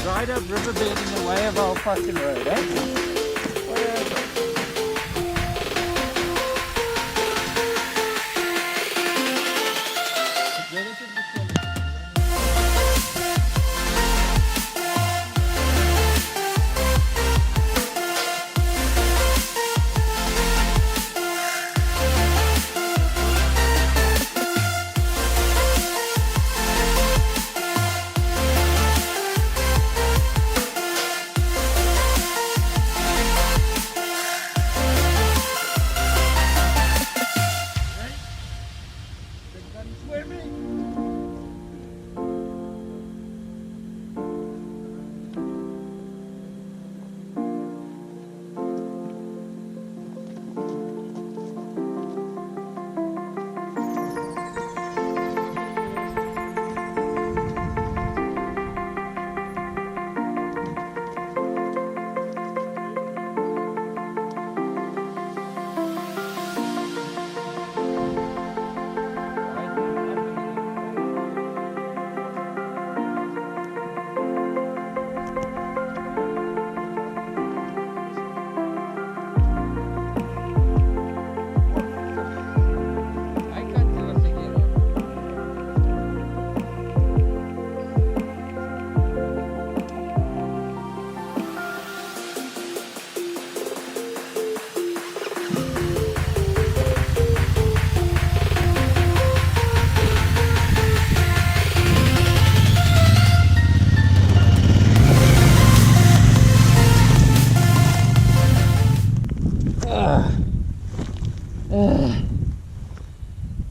Dried up riverbed in the way of our fucking road, eh? Whatever.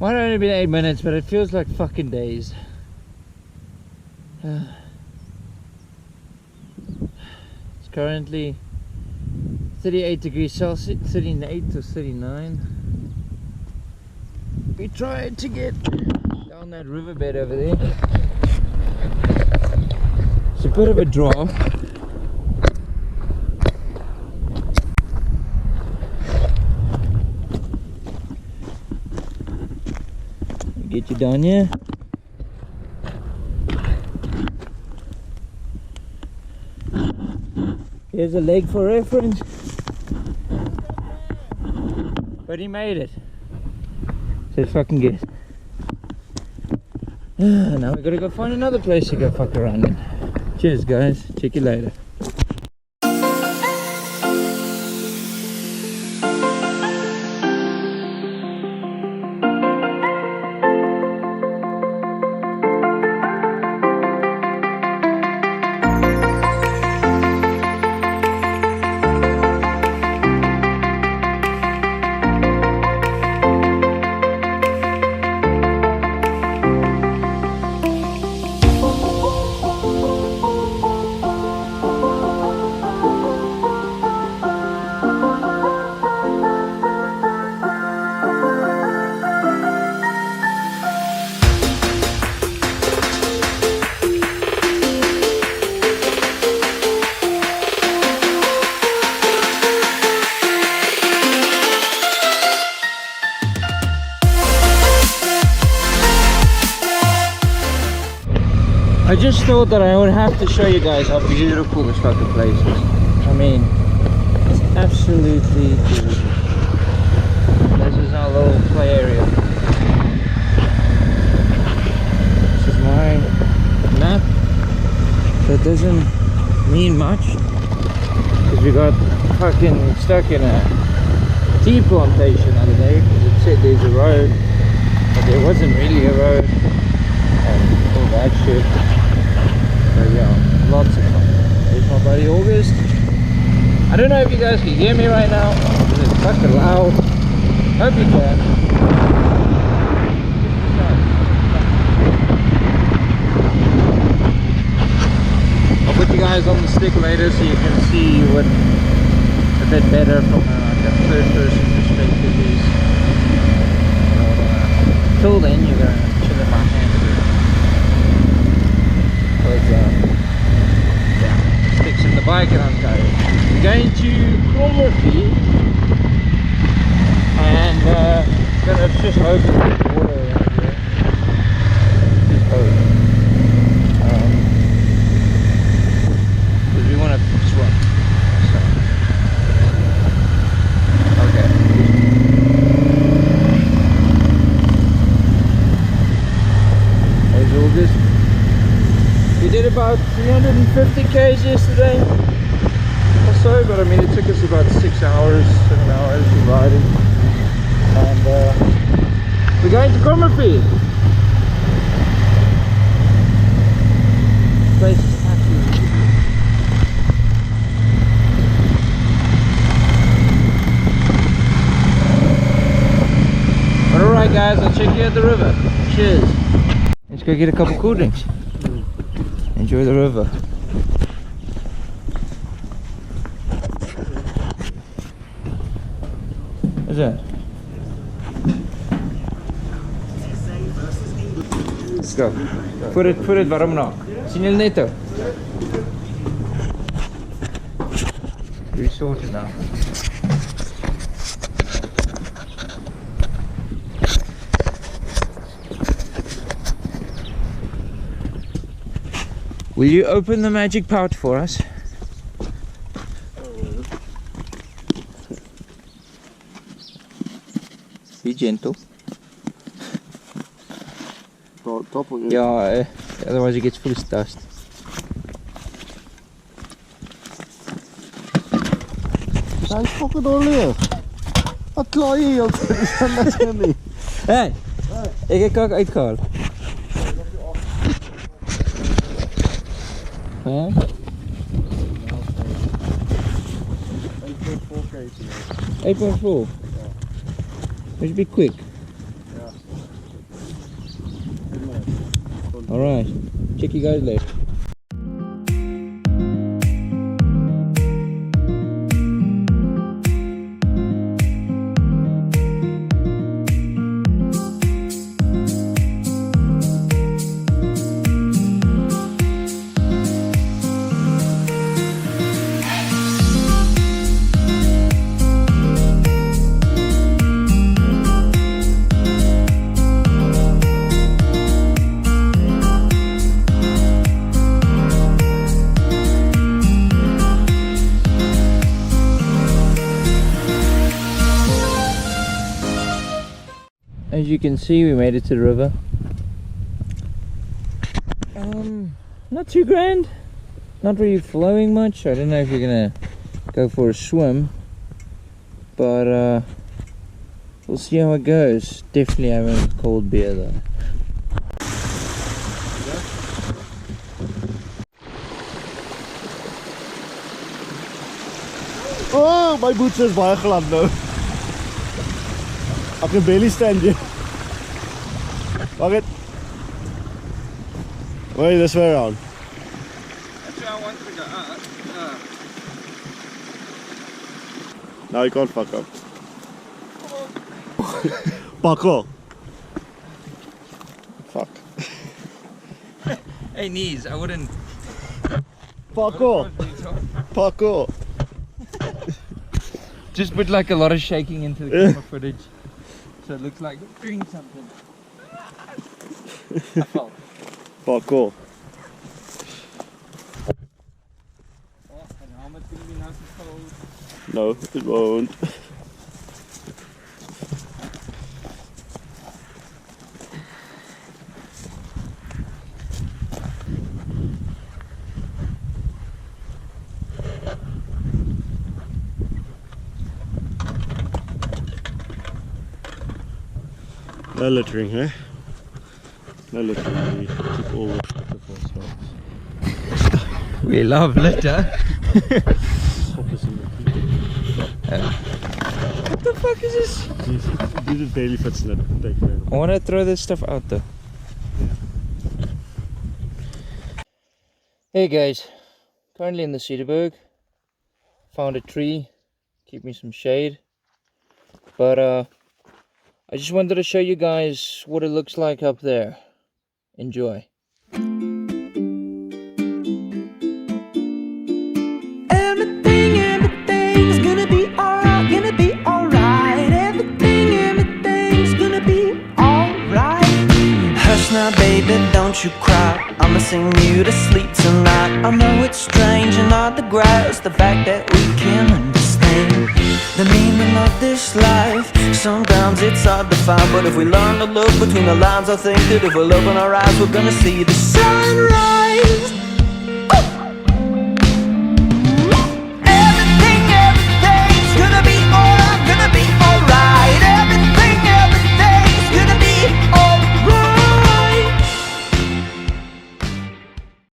Might have only been 8 minutes, but it feels like fucking days. It's currently 38 degrees Celsius, 38 to 39. We tried to get down that riverbed over there. It's a bit of a draft. Get you down here. Here's a leg for reference. But he made it. So fucking good. Now we gotta go find another place to go fuck around in. Cheers guys, check you later. I just thought that I would have to show you guys how beautiful this fucking place is. I mean, it's absolutely beautiful. This is our little play area. This is my map. That doesn't mean much because we got fucking stuck in a tea plantation the other day because it said there's a road, but there wasn't really a road and all that shit. But yeah, lots of fun. There's my buddy August. I don't know if you guys can hear me right now because it's fucking loud. Hope you can. I'll put you guys on the stick later so you can see what a bit better from like a third person perspective is. Till then you're gonna chill in my hand because yeah, sticks in the bike and I'm tired. We're going to Cromarty and gonna just hope that there's water around here. Just hope. Because we want to swim. So. Okay. There's August. We did about 350 k's yesterday or so, but I mean it took us about 6 hours, 7 hours of riding. And we're going to Cromarty. Place is absolutely beautiful. But alright guys, I'll check you at the river. Cheers. Let's go get a couple cool drinks. Enjoy the river. What's that? Let's go. Put it warm now. Sien julle netto? We're sorted now. Will you open the magic pouch for us? Be gentle. Top of it. Yeah, otherwise it gets full of dust. Hij is fucking doorleer. Wat klaar je hier? Dat is niet. Hey, ik heb kak uitgehaald. Huh? 8.4 kg. 8.4. We should be quick. Yeah. Alright, check you guys later. As you can see, we made it to the river. Not too grand, not really flowing much. I don't know if you're gonna go for a swim, but we'll see how it goes. Definitely having a cold beer though. Oh, my boots is baie glad nou. I can barely stand you. Wacht het. Wait, this way around. That's where I wanted to go. Now you can't fuck up. Parkour. Fuck. Hey, knees, I wouldn't. Parkour. Parkour. Just put like a lot of shaking into the camera footage, so it looks like doing something. I fell. Parkour. No, it won't. No littering, eh? No littering, we keep all the stuff for ourselves. We love litter. What the fuck is this? Dude, it barely fits in that bag. I want to throw this stuff out though. Hey guys, currently in the Cedarburg. Found a tree, keep me some shade. But I just wanted to show you guys what it looks like up there. Enjoy. Everything's gonna be alright, gonna be alright. Everything's gonna be alright. Hush now, baby, don't you cry. I'ma sing you to sleep tonight. I know it's strange and hard to grasp the fact that we can understand the meaning of this life. Sometimes it's hard to find, but if we learn to look between the lines, I think that if we'll open our eyes, we're gonna see the sunrise.